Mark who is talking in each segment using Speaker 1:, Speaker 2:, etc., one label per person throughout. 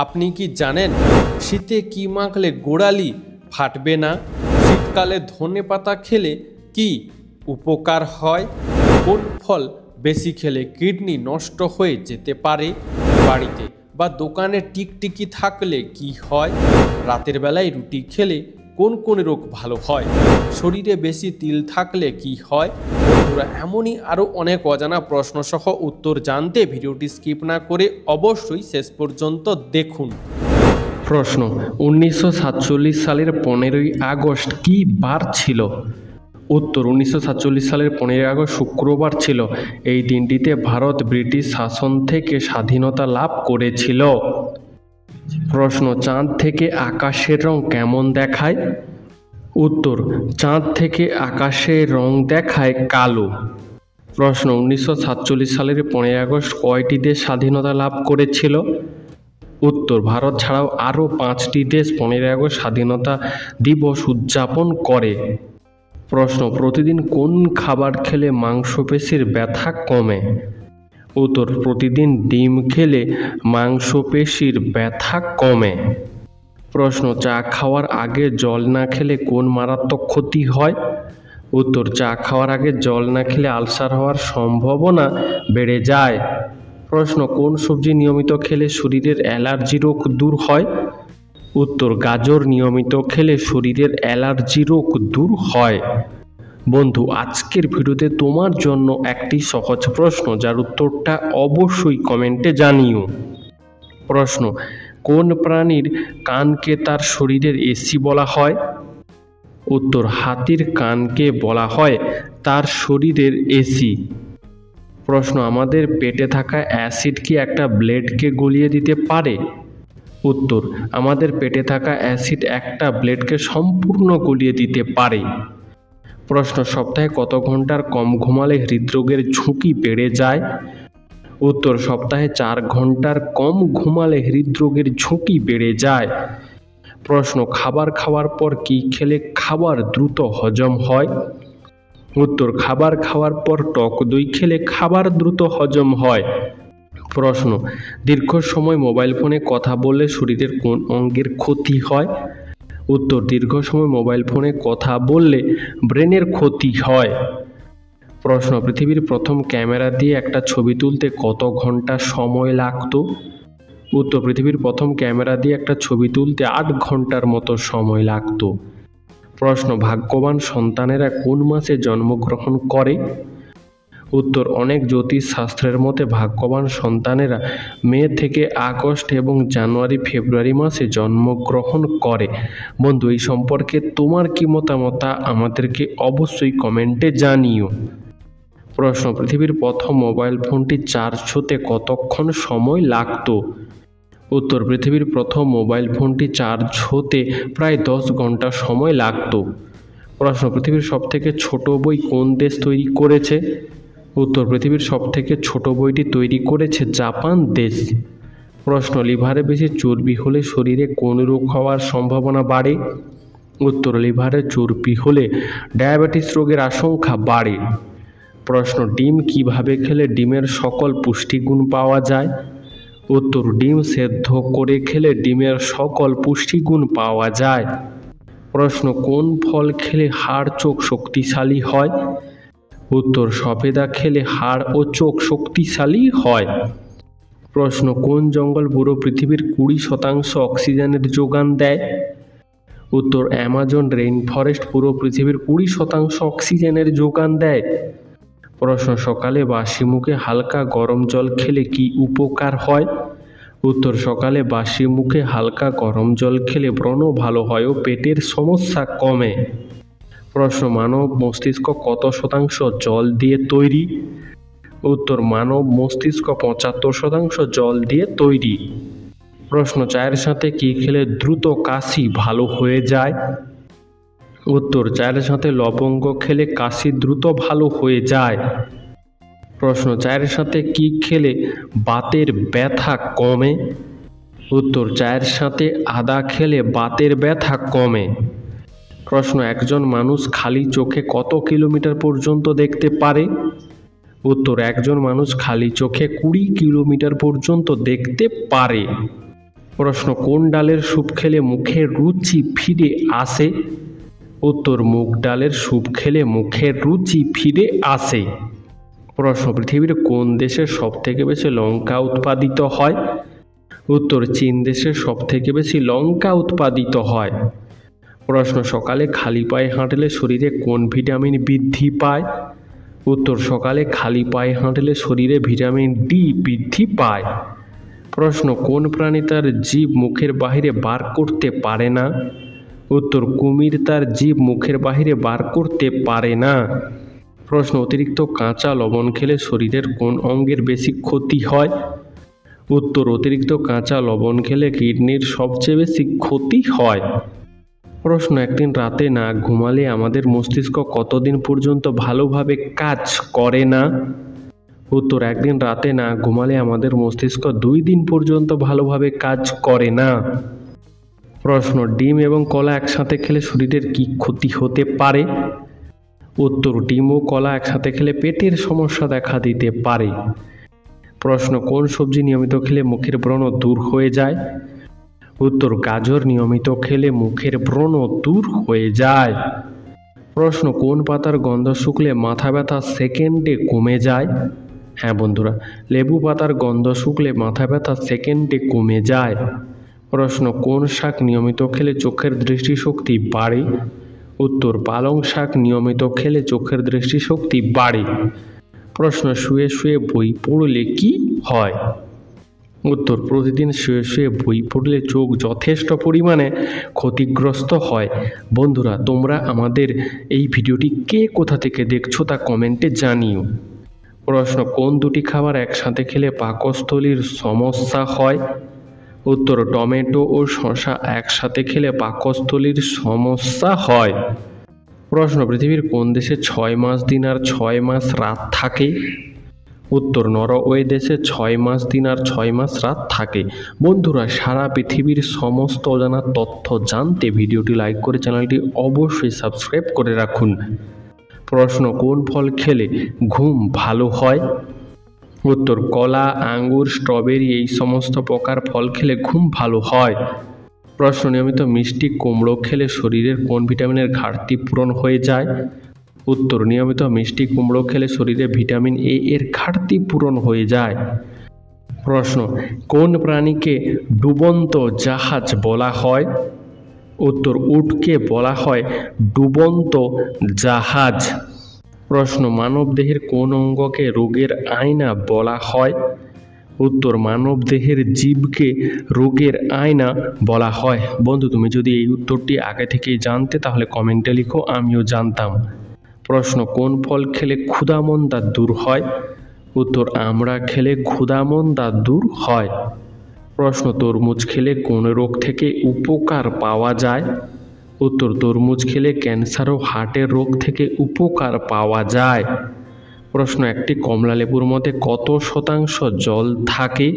Speaker 1: আপনি কি জানেন শীতে কি মাখলে গোড়ালি ফাটবে না? শীতকালে ধনেপাতা খেলে কি উপকার হয়? কোন ফল বেশি খেলে কিডনি নষ্ট হয়ে যেতে পারে? বাড়িতে বা দোকানে টিকটিকি থাকলে কি হয়? রাতের বেলায় রুটি খেলে কোন কোন রোগ ভালো হয়? শরীরে বেশি তিল থাকলে কি হয়? বন্ধুরা, এমনই আরও অনেক অজানা প্রশ্ন সহ উত্তর জানতে ভিডিওটি স্কিপ না করে অবশ্যই শেষ পর্যন্ত দেখুন।
Speaker 2: প্রশ্ন: 1947 সালের 15ই আগস্ট কী বার ছিল? উত্তর: 1947 সালের 15ই আগস্ট শুক্রবার ছিল। এই দিনটিতে ভারত ব্রিটিশ শাসন থেকে স্বাধীনতা লাভ করেছিল। প্রশ্ন: চাঁদ থেকে আকাশের রং কেমন দেখায়? উত্তর: চাঁদ থেকে আকাশের রং দেখায় কালো। প্রশ্ন: 1947 সালের 15ই আগস্ট কয়টি দেশ স্বাধীনতা লাভ করেছিল? উত্তর: ভারত ছাড়াও আরও 5টি দেশ 15ই আগস্ট স্বাধীনতা দিবস উদযাপন করে। প্রশ্ন: প্রতিদিন কোন খাবার খেলে মাংসপেশির ব্যথা কমে? উত্তর: প্রতিদিন ডিম খেলে মাংসপেশির ব্যথা কমে। প্রশ্ন: চা খাওয়ার আগে জল না খেলে কোন মারাত্মক ক্ষতি হয়? উত্তর: চা খাওয়ার আগে জল না খেলে আলসার হওয়ার সম্ভাবনা বেড়ে যায়। প্রশ্ন: কোন সবজি নিয়মিত খেলে শরীরের অ্যালার্জি রোগ দূর হয়? উত্তর: গাজর নিয়মিত খেলে শরীরের অ্যালার্জি রোগ দূর হয়। বন্ধু, আজকের ভিডিওতে তোমার জন্য একটি সহজ প্রশ্ন, যার উত্তরটা অবশ্যই কমেন্টে জানিও। প্রশ্ন: কোন প্রাণীর কানকে তার শরীরের এসি বলা হয়? উত্তর: হাতির কানকে বলা হয় তার শরীরের এসি। প্রশ্ন: আমাদের পেটে থাকা অ্যাসিড কি একটা ব্লেডকে গলিয়ে দিতে পারে? উত্তর: আমাদের পেটে থাকা অ্যাসিড একটা ব্লেডকে সম্পূর্ণ গলিয়ে দিতে পারে। প্রশ্ন: সপ্তাহে কত ঘন্টার কম ঘুমালে হৃদরোগের ঝুঁকি বেড়ে যায়? উত্তর: সপ্তাহে 4 ঘন্টার কম ঘুমালে হৃদরোগের ঝুঁকি বেড়ে যায়। প্রশ্ন: খাবার খাওয়ার পর কি খেলে খাবার দ্রুত হজম হয়? উত্তর: খাবার খাওয়ার পর টক দই খেলে খাবার দ্রুত হজম হয়। প্রশ্ন: দীর্ঘ সময় মোবাইল ফোনে কথা বললে শরীরের কোন অঙ্গের ক্ষতি হয়? উত্তর: দীর্ঘ সময় মোবাইল ফোনে কথা বললে ব্রেনের ক্ষতি হয়। প্রশ্ন: পৃথিবীর প্রথম ক্যামেরা দিয়ে একটা ছবি তুলতে কত ঘন্টা সময় লাগতো? উত্তর: পৃথিবীর প্রথম ক্যামেরা দিয়ে একটা ছবি তুলতে 8 ঘন্টার মতো সময় লাগতো। প্রশ্ন: ভাগ্যবান সন্তানেরা কোন মাসে জন্মগ্রহণ করে? উত্তর: অনেক জ্যোতিষ শাস্ত্রের মতে ভাগ্যবান সন্তানেরা মে থেকে আগস্ট এবং জানুয়ারি ফেব্রুয়ারি মাসে জন্মগ্রহণ করে। বন্ধু, এই সম্পর্কে তোমার কি মতামত আমাদেরকে অবশ্যই কমেন্টে জানিও। প্রশ্ন: পৃথিবীর প্রথম মোবাইল ফোনটি চার্জ হতে কতক্ষণ সময় লাগতো? উত্তর: পৃথিবীর প্রথম মোবাইল ফোনটি চার্জ হতে প্রায় 10 ঘন্টা সময় লাগতো। প্রশ্ন: পৃথিবীর সবথেকে ছোট বই কোন দেশ তৈরি করেছে? উত্তর: পৃথিবীর সবথেকে ছোট বইটি তৈরি করেছে জাপান দেশ। প্রশ্ন: লিভারে বেশি চর্বি হলে শরীরে কোন রোগ হওয়ার সম্ভাবনা বাড়ে? উত্তর: লিভারে চর্বি হলে ডায়াবেটিস রোগের আশঙ্কা বাড়ে। প্রশ্ন: ডিম কিভাবে খেলে ডিমের সকল পুষ্টিগুণ পাওয়া যায়? উত্তর: ডিম সেদ্ধ করে খেলে ডিমের সকল পুষ্টিগুণ পাওয়া যায়। প্রশ্ন: কোন ফল খেলে হাড় চোখ শক্তিশালী হয়? উত্তর: সফেদা খেলে হাড় ও চোখ শক্তিশালী হয়। প্রশ্ন: কোন জঙ্গল পুরো পৃথিবীর 20% অক্সিজেনের যোগান দেয়? উত্তর: অ্যামাজন রেইন ফরেস্ট পুরো পৃথিবীর 20% অক্সিজেনের যোগান দেয়। প্রশ্ন: সকালে বাসি মুখে হালকা গরম জল খেলে কি উপকার হয়? উত্তর: সকালে বাসি মুখে হালকা গরম জল খেলে ব্রণ ভালো হয় ও পেটের সমস্যা কমে। প্রশ্ন: মানব মস্তিষ্ক কত শতাংশ জল দিয়ে তৈরি? উত্তর: মানব মস্তিষ্ক 75% জল দিয়ে তৈরি। প্রশ্ন: চায়ের সাথে কি খেলে দ্রুত কাশি ভালো হয়ে যায়? উত্তর: চায়ের সাথে লবঙ্গ খেলে কাশি দ্রুত ভালো হয়ে যায়। প্রশ্ন: চায়ের সাথে কি খেলে বাতের ব্যথা কমে? উত্তর: চায়ের সাথে আদা খেলে বাতের ব্যথা কমে। প্রশ্ন: একজন মানুষ খালি চোখে কত কিলোমিটার পর্যন্ত দেখতে পারে? উত্তর: একজন মানুষ খালি চোখে 20 কিলোমিটার পর্যন্ত দেখতে পারে। প্রশ্ন, কোন ডালের স্যুপ খেলে মুখের রুচি ফিরে আসে? উত্তর, মুগ ডালের স্যুপ খেলে মুখের রুচি ফিরে আসে। প্রশ্ন, পৃথিবীর কোন দেশে সবথেকে বেশি লঙ্কা উৎপাদিত হয়? উত্তর, চীন দেশে সবথেকে বেশি লঙ্কা উৎপাদিত হয়। প্রশ্ন, সকালে খালি পায়ে হাঁটলে শরীরে কোন ভিটামিন বৃদ্ধি পায়? উত্তর, সকালে খালি পায়ে হাঁটলে শরীরে ভিটামিন ডি বৃদ্ধি পায়। প্রশ্ন, কোন প্রাণী তার জিভ মুখের বাহিরে বার করতে পারে না? উত্তর, কুমির তার জিভ মুখের বাহিরে বার করতে পারে না। প্রশ্ন, অতিরিক্ত কাঁচা লবণ খেলে শরীরের কোন অঙ্গের বেশি ক্ষতি হয়? উত্তর, অতিরিক্ত কাঁচা লবণ খেলে কিডনির সবচেয়ে বেশি ক্ষতি হয়। প্রশ্ন, একদিন রাতে না ঘুমালে আমাদের মস্তিষ্ক কতদিন পর্যন্ত ভালোভাবে কাজ করে না? উত্তর, একদিন রাতে না ঘুমালে আমাদের মস্তিষ্ক 2 দিন পর্যন্ত ভালোভাবে কাজ করে না। প্রশ্ন, ডিম এবং কলা একসাথে খেলে শরীরের কি ক্ষতি হতে পারে? উত্তর, ডিম ও কলা একসাথে খেলে পেটের সমস্যা দেখা দিতে পারে। প্রশ্ন, কোন সবজি নিয়মিত খেলে মুখের ব্রণ দূর হয়ে যায়? উত্তর, গাজর নিয়মিত খেলে মুখের ব্রণ দূর হয়ে যায়। প্রশ্ন, কোন পাতার গন্ধ শুকলে মাথা ব্যথা সেকেন্ডে কমে যায়? হ্যাঁ বন্ধুরা, লেবু পাতার গন্ধ শুকলে মাথা ব্যথা সেকেন্ডে কমে যায়। প্রশ্ন, কোন শাক নিয়মিত খেলে চোখের দৃষ্টিশক্তি বাড়ে? উত্তর, পালং শাক নিয়মিত খেলে চোখের দৃষ্টিশক্তি বাড়ে। প্রশ্ন, শুয়ে শুয়ে বই পড়লে কি হয়? উত্তর, প্রতিদিন শুয়ে শুয়ে বই পড়লে চোখ যথেষ্ট পরিমাণে ক্ষতিগ্রস্ত হয়। বন্ধুরা, তোমরা আমাদের এই ভিডিওটি কে কোথা থেকে দেখছো তা কমেন্টে জানিও। প্রশ্ন, কোন দুটি খাবার একসাথে খেলে পাকস্থলীর সমস্যা হয়? উত্তর, টমেটো ও শসা একসাথে খেলে পাকস্থলীর সমস্যা হয়। প্রশ্ন, পৃথিবীর কোন দেশে 6 মাস দিন আর 6 মাস রাত থাকে? উত্তর, নরওয়ে দেশে 6 মাস দিন আর 6 মাস রাত থাকে। বন্ধুরা, সারা পৃথিবীর সমস্ত অজানা তথ্য জানতে ভিডিওটি লাইক করে চ্যানেলটি অবশ্যই সাবস্ক্রাইব করে রাখুন। প্রশ্ন, কোন ফল খেলে ঘুম ভালো হয়? উত্তর, কলা, আঙ্গুর, স্ট্রবেরি এই সমস্ত প্রকার ফল খেলে ঘুম ভালো হয়। প্রশ্ন, নিয়মিত মিষ্টি কুমড়ো খেলে শরীরের কোন ভিটামিনের ঘাটতি পূরণ হয়ে যায়? উত্তর, নিয়মিত মিষ্টি কুমড়ো খেলে শরীরে ভিটামিন এ এর ঘাটতি পূরণ হয়ে যায়। প্রশ্ন, কোন প্রাণীকে ডুবন্ত জাহাজ বলা হয়? উত্তর, উটকে বলা হয় ডুবন্ত জাহাজ। প্রশ্ন, মানবদেহের কোন অঙ্গকে রোগের আয়না বলা হয়? উত্তর, মানবদেহের জিভকে রোগের আয়না বলা হয়। বন্ধু, তুমি যদি এই উত্তরটি আগে থেকেই জানতে তাহলে কমেন্টে লিখো, আমিও জানতাম। প্রশ্ন, কোন ফল খেলে ক্ষুধামন্দা দূর হয়? উত্তর, আমড়া খেলে ক্ষুধামন্দা দূর হয়। প্রশ্ন, তরমুজ খেলে কোন রোগ থেকে উপকার পাওয়া যায়? উত্তর, তরমুজ খেলে ক্যান্সার ও হার্টের রোগ থেকে উপকার পাওয়া যায়। প্রশ্ন, একটি কমলা লেবুর মধ্যে কত শতাংশ জল থাকে?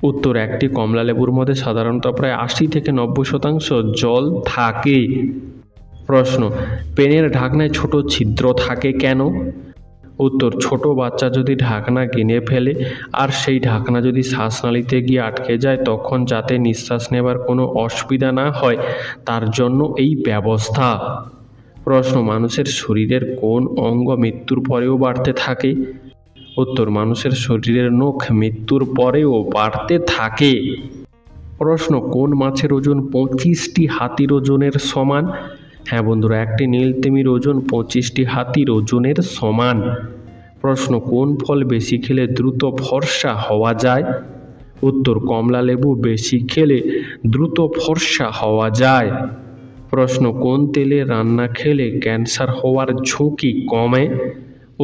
Speaker 2: উত্তর, একটি কমলা লেবুর মধ্যে সাধারণত প্রায় 80 থেকে 90% জল থাকে। প্রশ্ন, পেনের ঢাকনায় ছোট ছিদ্র থাকে কেন? উত্তর, ছোট বাচ্চা যদি ঢাকনা কিনে ফেলে আর সেই ঢাকনা যদি শ্বাসনালীতে গিয়ে আটকে যায় তখন যাতে নিঃশ্বাস নেবার কোনো অসুবিধা না হয় তার জন্য এই ব্যবস্থা। প্রশ্ন, মানুষের শরীরের কোন অঙ্গ মৃত্যুর পরেও বাড়তে থাকে? উত্তর, মানুষের শরীরের নখ মৃত্যুর পরেও বাড়তে থাকে। প্রশ্ন, কোন মাছের ওজন 25টি হাতির ওজনের সমান? হ্যাঁ বন্ধুরা, একটি নীল তিমির ওজন 25টি হাতির ওজনের সমান। প্রশ্ন, কোন ফল বেশি খেলে দ্রুত ফর্সা হওয়া যায়? উত্তর, কমলা লেবু বেশি খেলে দ্রুত ফর্সা হওয়া যায়। প্রশ্ন, কোন তেলে রান্না খেলে ক্যান্সার হওয়ার ঝুঁকি কমে?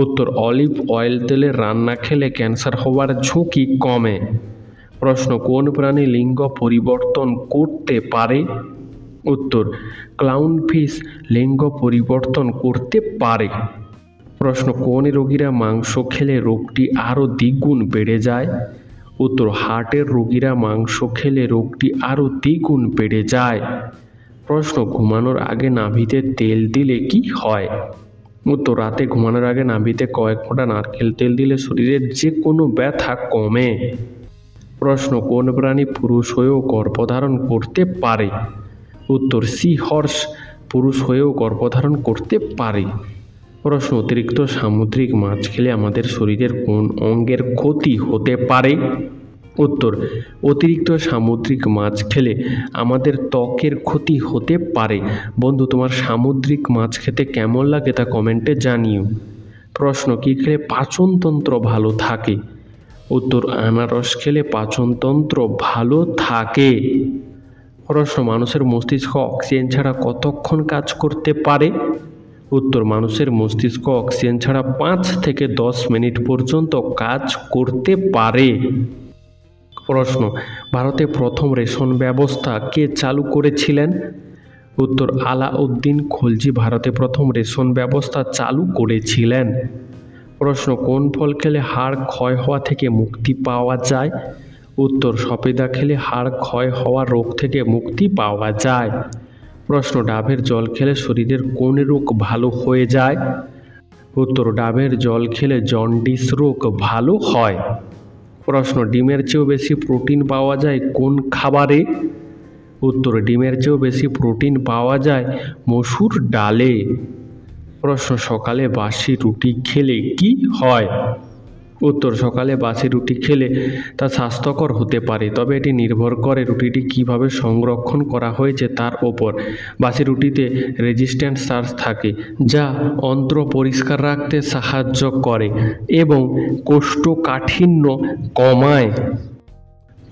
Speaker 2: উত্তর, অলিভ অয়েল তেলে রান্না খেলে ক্যান্সার হওয়ার ঝুঁকি কমে। প্রশ্ন, কোন প্রাণী লিঙ্গ পরিবর্তন করতে পারে? উত্তর, ক্লাউনফিশ লিঙ্গ পরিবর্তন করতে পারে। প্রশ্ন, কোন রোগীরা মাংস খেলে রোগটি আরও দ্বিগুণ বেড়ে যায়? উত্তর, হার্টের রোগীরা মাংস খেলে রোগটি আরও দ্বিগুণ বেড়ে যায়। প্রশ্ন, ঘুমানোর আগে নাভিতে তেল দিলে কি হয়? উত্তর, রাতে ঘুমানোর আগে নাভিতে কয়েক ফোঁটা নারকেল তেল দিলে শরীরের যে কোনো ব্যথা কমে। প্রশ্ন, কোন প্রাণী পুরুষ হয়েও গর্ভধারণ করতে পারে? উত্তর, সি হর্স পুরুষ হয়েও গর্ভধারণ করতে পারে। প্রশ্ন, অতিরিক্ত সামুদ্রিক মাছ খেলে আমাদের শরীরের কোন অঙ্গের ক্ষতি হতে পারে? উত্তর, অতিরিক্ত সামুদ্রিক মাছ খেলে আমাদের ত্বকের ক্ষতি হতে পারে। বন্ধু, তোমার সামুদ্রিক মাছ খেতে কেমন লাগে তা কমেন্টে জানিও। প্রশ্ন, কী খেলে পাচনতন্ত্র ভালো থাকে? উত্তর, আনারস খেলে পাচনতন্ত্র ভালো থাকে। প্রশ্ন, মানুষের মস্তিষ্ক অক্সিজেন ছাড়া কতক্ষণ কাজ করতে পারে? উত্তর, মানুষের মস্তিষ্ক অক্সিজেন ছাড়া 5 থেকে 10 মিনিট পর্যন্ত কাজ করতে পারে। প্রশ্ন, ভারতে প্রথম রেশন ব্যবস্থা কে চালু করেছিলেন? উত্তর, আলাউদ্দিন খলজি ভারতে প্রথম রেশন ব্যবস্থা চালু করেছিলেন। প্রশ্ন, কোন ফল খেলে হাড় ক্ষয় হওয়া থেকে মুক্তি পাওয়া যায়? উত্তর, সফেদা খেলে হাড় ক্ষয় হওয়া রোগ থেকে মুক্তি পাওয়া যায়। প্রশ্ন, ডাবের জল খেলে শরীরের কোন রোগ ভালো হয়ে যায়? উত্তর, ডাবের জল খেলে জন্ডিস রোগ ভালো হয়। প্রশ্ন, ডিমের চেয়েও বেশি প্রোটিন পাওয়া যায় কোন খাবারে? উত্তর, ডিমের চেয়েও বেশি প্রোটিন পাওয়া যায় মসুর ডালে। প্রশ্ন, সকালে বাসি রুটি খেলে কি হয়? উত্তর, সকালে বাসি রুটি খেলে তা স্বাস্থ্যকর হতে পারে, তবে এটি নির্ভর করে রুটিটি কিভাবে সংরক্ষণ করা হয়েছে তার ওপর। বাসি রুটিতে রেজিস্ট্যান্ট স্টার্চ থাকে যা অন্ত্র পরিষ্কার রাখতে সাহায্য করে এবং কোষ্ঠকাঠিন্য কমায়।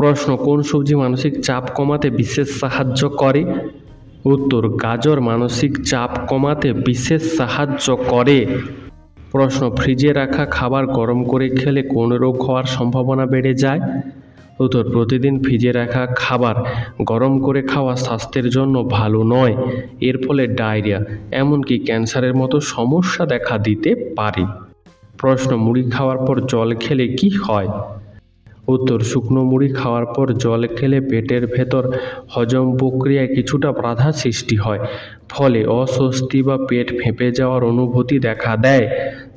Speaker 2: প্রশ্ন, কোন সবজি মানসিক চাপ কমাতে বিশেষ সাহায্য করে? উত্তর, গাজর মানসিক চাপ কমাতে বিশেষ সাহায্য করে। প্রশ্ন, ফ্রিজে রাখা খাবার গরম করে খেলে কোন রোগ হওয়ার সম্ভাবনা বেড়ে যায়? উত্তর, প্রতিদিন ফ্রিজে রাখা খাবার গরম করে খাওয়া স্বাস্থ্যের জন্য ভালো নয়। এর ফলে ডায়রিয়া এমনকি ক্যান্সারের মতো সমস্যা দেখা দিতে পারে। প্রশ্ন, মুড়ি খাওয়ার পর জল খেলে কি হয়? উত্তর, শুকনো মুড়ি খাওয়ার পর জল খেলে পেটের ভেতর হজম প্রক্রিয়ায় কিছুটা বাধা সৃষ্টি হয়, ফলে অস্বস্তি বা পেট ফেঁপে যাওয়ার অনুভূতি দেখা দেয়।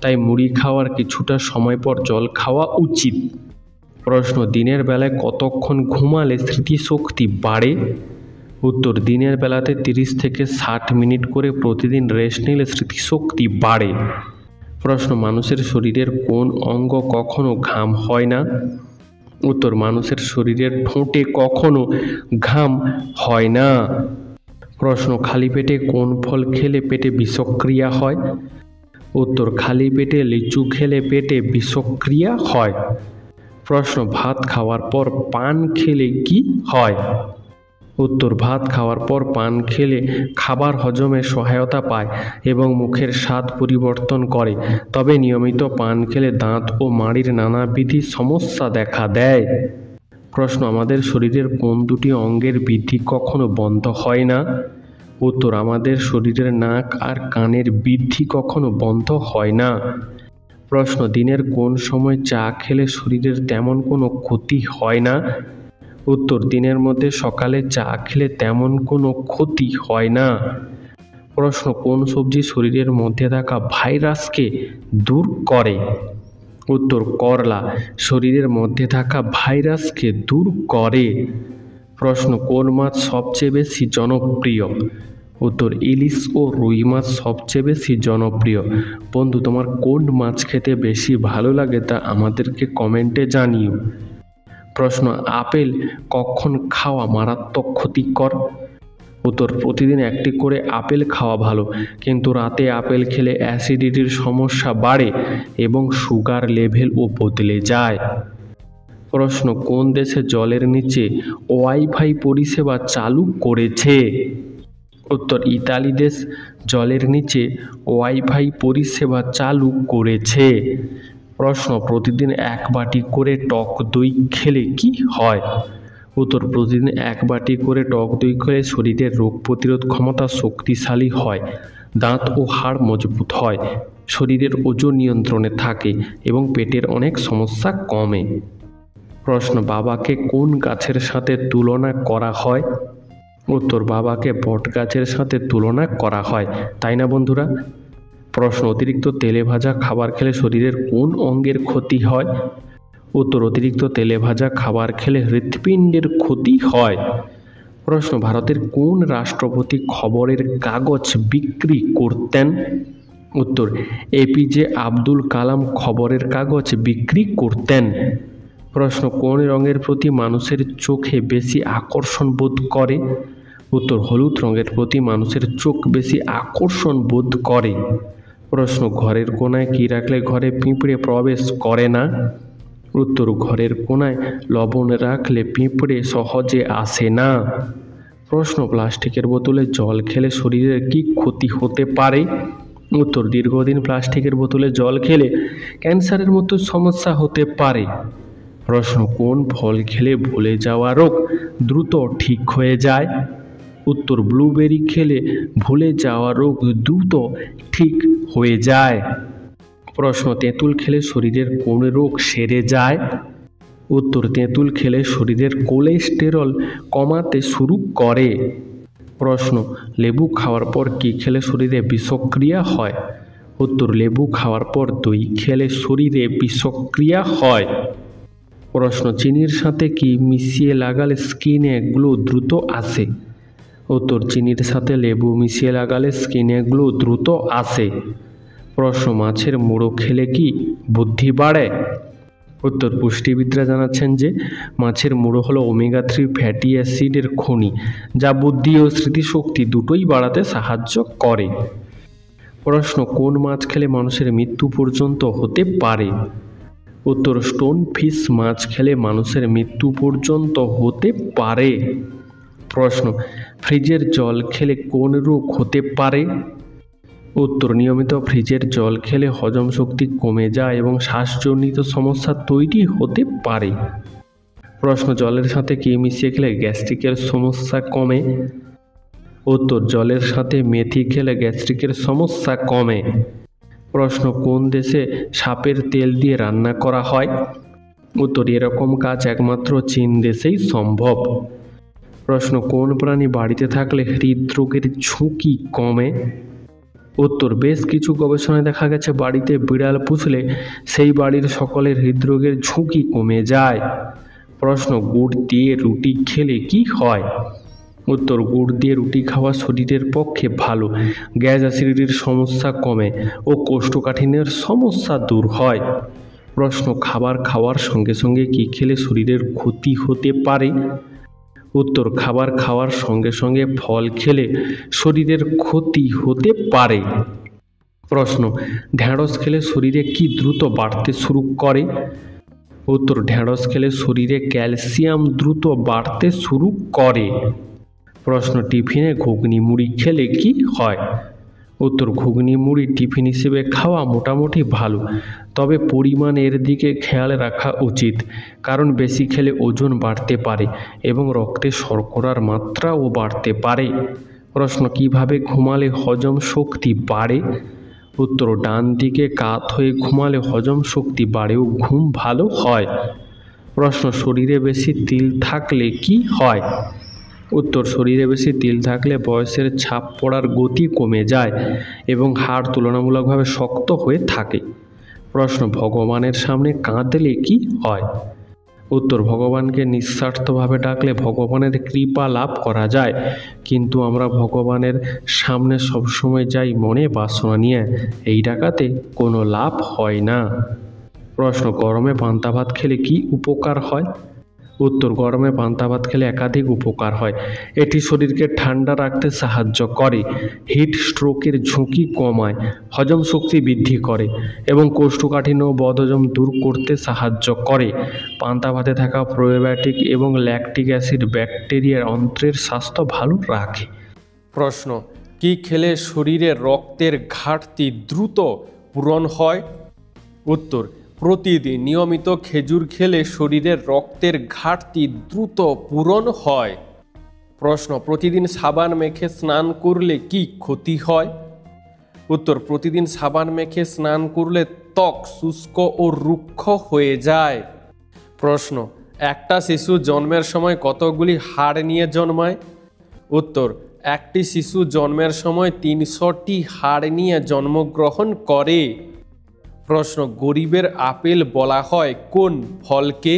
Speaker 2: তাই মুড়ি খাওয়ার কিছুটা সময় পর জল খাওয়া উচিত। প্রশ্ন, দিনের বেলায় কতক্ষণ ঘুমালে স্মৃতিশক্তি বাড়ে? উত্তর, দিনের বেলাতে 30 থেকে 60 মিনিট করে প্রতিদিন রেস্ট নিলে স্মৃতিশক্তি বাড়ে। প্রশ্ন, মানুষের শরীরের কোন অঙ্গ কখনো ঘাম হয় না? উত্তর, মানুষের শরীরের ঠোঁটে কখনো ঘাম হয় না। প্রশ্ন, খালি পেটে কোন ফল খেলে পেটে বিষক্রিয়া হয়? উত্তর, খালি পেটে লিচু খেলে পেটে বিষক্রিয়া হয়। প্রশ্ন, ভাত খাওয়ার পর পান খেলে কি হয়? উত্তর, ভাত খাওয়ার পর পান খেলে খাবার হজমে সহায়তা পায় এবং মুখের স্বাদ পরিবর্তন করে, তবে নিয়মিত পান খেলে দাঁত ও মাড়ির নানাবিধ সমস্যা দেখা দেয়। প্রশ্ন, আমাদের শরীরের কোন দুটি অঙ্গের বৃদ্ধি কখনো বন্ধ হয় না? উত্তর, আমাদের শরীরের নাক আর কানের বৃদ্ধি কখনো বন্ধ হয় না। প্রশ্ন, দিনের কোন সময় চা খেলে শরীরের তেমন কোনো ক্ষতি হয় না? উত্তর, দিনের মধ্যে সকালে চা খেলে তেমন কোনো ক্ষতি হয় না। প্রশ্ন, কোন সবজি শরীরের মধ্যে থাকা ভাইরাসকে দূর করে? উত্তর, করলা শরীরের মধ্যে থাকা ভাইরাসকে দূর করে। প্রশ্ন, কোন মাছ সবচেয়ে বেশি জনপ্রিয়? উত্তর, ইলিশ ও রুই মাছ সবচেয়ে বেশি জনপ্রিয়। বন্ধু, তোমার কোন মাছ খেতে বেশি ভালো লাগে তা আমাদেরকে কমেন্টে জানিও। প্রশ্ন, আপেল কখন খাওয়া মারাত্মক ক্ষতিকর? উত্তর, প্রতিদিন একটি করে আপেল খাওয়া ভালো, কিন্তু রাতে আপেল খেলে অ্যাসিডিটির সমস্যা বাড়ে এবং সুগার লেভেলও বদলে যায়। প্রশ্ন, কোন দেশে জলের নিচে ওয়াইফাই পরিষেবা চালু করেছে? উত্তর, ইতালি দেশ জলের নিচে ওয়াইফাই পরিষেবা চালু করেছে। প্রশ্ন, প্রতিদিন 1 বাটি করে টক দই খেলে কি হয়? উত্তর, প্রতিদিন 1 বাটি করে টক দই খেলে শরীরের রোগ প্রতিরোধ ক্ষমতা শক্তিশালী হয়, দাঁত ও হাড় মজবুত হয়, শরীরের ওজন নিয়ন্ত্রণে থাকে এবং পেটের অনেক সমস্যা কমে। প্রশ্ন, বাবাকে কোন গাছের সাথে তুলনা করা হয়? উত্তর, বাবাকে বট গাছের সাথে তুলনা করা হয়, তাই না বন্ধুরা? প্রশ্ন, অতিরিক্ত তেলে ভাজা খাবার খেলে শরীরের কোন অঙ্গের ক্ষতি হয়? উত্তর অতিরিক্ত তেলে ভাজা খাবার খেলে হৃৎপিণ্ডের ক্ষতি হয়। প্রশ্ন ভারতের কোন রাষ্ট্রপতি খবরের কাগজ বিক্রি করতেন? উত্তর এপিজে আব্দুল কালাম খবরের কাগজ বিক্রি করতেন। প্রশ্ন কোন রঙের প্রতি মানুষের চোখে বেশি আকর্ষণ বোধ করে? উত্তর হলুদ রঙের প্রতি মানুষের চোখ বেশি আকর্ষণ বোধ করে। প্রশ্ন ঘরের কোণায় কী রাখলে ঘরে পিঁপড়ে প্রবেশ করে না? উত্তর ঘরের কোণায় লবণ রাখলে পিঁপড়ে সহজে আসে না। প্রশ্ন প্লাস্টিকের বোতলে জল খেলে শরীরের কী ক্ষতি হতে পারে? উত্তর দীর্ঘদিন প্লাস্টিকের বোতলে জল খেলে ক্যান্সারের মতো সমস্যা হতে পারে। প্রশ্ন কোন ফল খেলে ভুলে যাওয়া রোগ দ্রুত ঠিক হয়ে যায়? উত্তর ব্লুবেরি খেলে ভুলে যাওয়া রোগ দ্রুত ঠিক হয়ে যায়। প্রশ্ন তেঁতুল খেলে শরীরের কোন রোগ সেরে যায়? উত্তর তেঁতুল খেলে শরীরের কোলেস্টেরল কমাতে শুরু করে। প্রশ্ন লেবু খাওয়ার পর কী খেলে শরীরে বিষক্রিয়া হয়? উত্তর লেবু খাওয়ার পর দই খেলে শরীরে বিষক্রিয়া হয়। প্রশ্ন চিনির সাথে কি মিশিয়ে লাগালে স্কিনে গ্লো দ্রুত আসে? উত্তর চিনির সাথে লেবু মিশিয়ে লাগালে স্কিনে গ্লো দ্রুত আসে। প্রশ্ন মাছের মুড়ো খেলে কি বুদ্ধি বাড়ে? উত্তর পুষ্টিবিদরা জানাচ্ছেন যে মাছের মুড়ো হলো ওমেগা 3 ফ্যাটি অ্যাসিডের খনি, যা বুদ্ধি ও স্মৃতিশক্তি দুটোই বাড়াতে সাহায্য করে। প্রশ্ন কোন মাছ খেলে মানুষের মৃত্যু পর্যন্ত হতে পারে? উত্তর স্টোন ফিশ মাছ খেলে মানুষের মৃত্যু পর্যন্ত হতে পারে। প্রশ্ন ফ্রিজের জল খেলে কোন রোগ হতে পারে? উত্তর নিয়মিত ফ্রিজের জল খেলে হজম শক্তি কমে যায় এবং শ্বাসজনিত সমস্যা তৈরি হতে পারে। প্রশ্ন জলের সাথে কি মিশিয়ে খেলে গ্যাস্ট্রিকের সমস্যা কমে? উত্তর জলের সাথে মেথি খেলে গ্যাস্ট্রিকের সমস্যা কমে। প্রশ্ন কোন দেশে সাপের তেল দিয়ে রান্না করা হয়? উত্তর এরকম কাজ একমাত্র চীন দেশেই সম্ভব। প্রশ্ন কোন প্রাণী বাড়িতে থাকলে হৃদরোগের ঝুঁকি কমে? উত্তর বেশ কিছু গবেষণায় দেখা গেছে বাড়িতে বিড়াল পুষলে সেই বাড়ির সকলের হৃদরোগের ঝুঁকি কমে যায়। প্রশ্ন গুড় দিয়ে রুটি খেলে কি হয়? উত্তর গুড় দিয়ে রুটি খাওয়া শরীরের পক্ষে ভালো, গ্যাস অ্যাসিডিটির সমস্যা কমে ও কোষ্ঠকাঠিন্যের সমস্যা দূর হয়। প্রশ্ন খাবার খাওয়ার সঙ্গে সঙ্গে কি খেলে শরীরের ক্ষতি হতে পারে? উত্তর খাবার খাওয়ার সঙ্গে সঙ্গে ফল খেলে শরীরের ক্ষতি হতে পারে। প্রশ্ন ঢ্যাঁড়স খেলে শরীরে কি দ্রুত বাড়তে শুরু করে? উত্তর ঢ্যাঁড়স খেলে শরীরে ক্যালসিয়াম দ্রুত বাড়তে শুরু করে। প্রশ্ন টিফিনে ঘুগনি মুড়ি খেলে কি হয়? উত্তর ঘুগনি মুড়ি টিফিন হিসেবে খাওয়া মোটামুটি ভালো, তবে পরিমাণ এর দিকে খেয়াল রাখা উচিত, কারণ বেশি খেলে ওজন বাড়তে পারে এবং রক্তে শর্করার মাত্রাও বাড়তে পারে। প্রশ্ন কিভাবে ঘুমালে হজম শক্তি বাড়ে? উত্তর ডান দিকে কাত হয়ে ঘুমালে হজম শক্তি বাড়ে ও ঘুম ভালো হয়। প্রশ্ন শরীরে বেশি তিল থাকলে কি হয়? উত্তর শরীরে বেশি তিল থাকলে বয়সের ছাপ পড়ার গতি কমে যায় এবং হাড় তুলনামূলকভাবে শক্ত হয়ে থাকে। প্রশ্ন ভগবানের সামনে কাঁদলে কি হয়? উত্তর ভগবানকে নিঃস্বার্থভাবে ডাকলে ভগবানের কৃপা লাভ করা যায়, কিন্তু আমরা ভগবানের সামনে সবসময় যাই মনে বাসনা নিয়ে, এই ডাকাতে কোনো লাভ হয় না। প্রশ্ন গরমে পান্তা ভাত খেলে কি উপকার হয়? উত্তর গরমে পান্তা ভাত খেলে একাধিক উপকার হয়। এটি শরীরকে ঠান্ডা রাখতে সাহায্য করে, হিট স্ট্রোকের ঝুঁকি কমায়, হজম শক্তি বৃদ্ধি করে এবং কোষ্ঠকাঠিন্য ও বদহজম দূর করতে সাহায্য করে। পান্তা ভাতে থাকা প্রোবায়োটিক এবং ল্যাকটিক অ্যাসিড ব্যাকটেরিয়ার অন্ত্রের স্বাস্থ্য ভালো রাখে।
Speaker 1: প্রশ্ন কি খেলে শরীরে রক্তের ঘাটতি দ্রুত পূরণ হয়? উত্তর প্রতিদিন নিয়মিত খেজুর খেলে শরীরের রক্তের ঘাটতি দ্রুত পূরণ হয়। প্রশ্ন প্রতিদিন সাবান মেখে স্নান করলে কি ক্ষতি হয়? উত্তর প্রতিদিন সাবান মেখে স্নান করলে ত্বক শুষ্ক ও রুক্ষ হয়ে যায়। প্রশ্ন একটা শিশু জন্মের সময় কতগুলি হাড় নিয়ে জন্মায়? উত্তর একটি শিশু জন্মের সময় 300টি হাড় নিয়ে জন্মগ্রহণ করে। প্রশ্ন, গরিবের আপেল বলা হয় কোন ফলকে?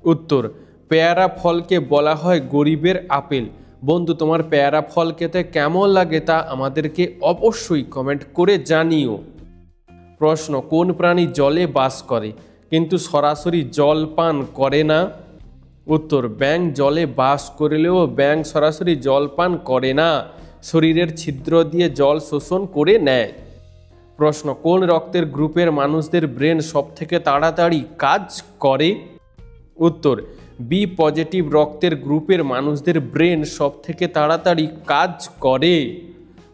Speaker 1: উত্তর, পেয়ারা ফলকে বলা হয় গরিবের আপেল। বন্ধু, তোমার পেয়ারা ফল খেতে কেমন লাগে তা আমাদেরকে অবশ্যই কমেন্ট করে জানিও। প্রশ্ন, কোন প্রাণী জলে বাস করে কিন্তু সরাসরি জল পান করে না? উত্তর, ব্যাঙ জলে বাস করলেও ব্যাঙ সরাসরি জল পান করে না, শরীরের ছিদ্র দিয়ে জল শোষণ করে নেয়। প্রশ্ন, কোন রক্তের গ্রুপের মানুষদের ব্রেন সবথেকে তাড়াতাড়ি কাজ করে? উত্তর, বি পজিটিভ রক্তের গ্রুপের মানুষদের ব্রেন সবথেকে তাড়াতাড়ি কাজ করে।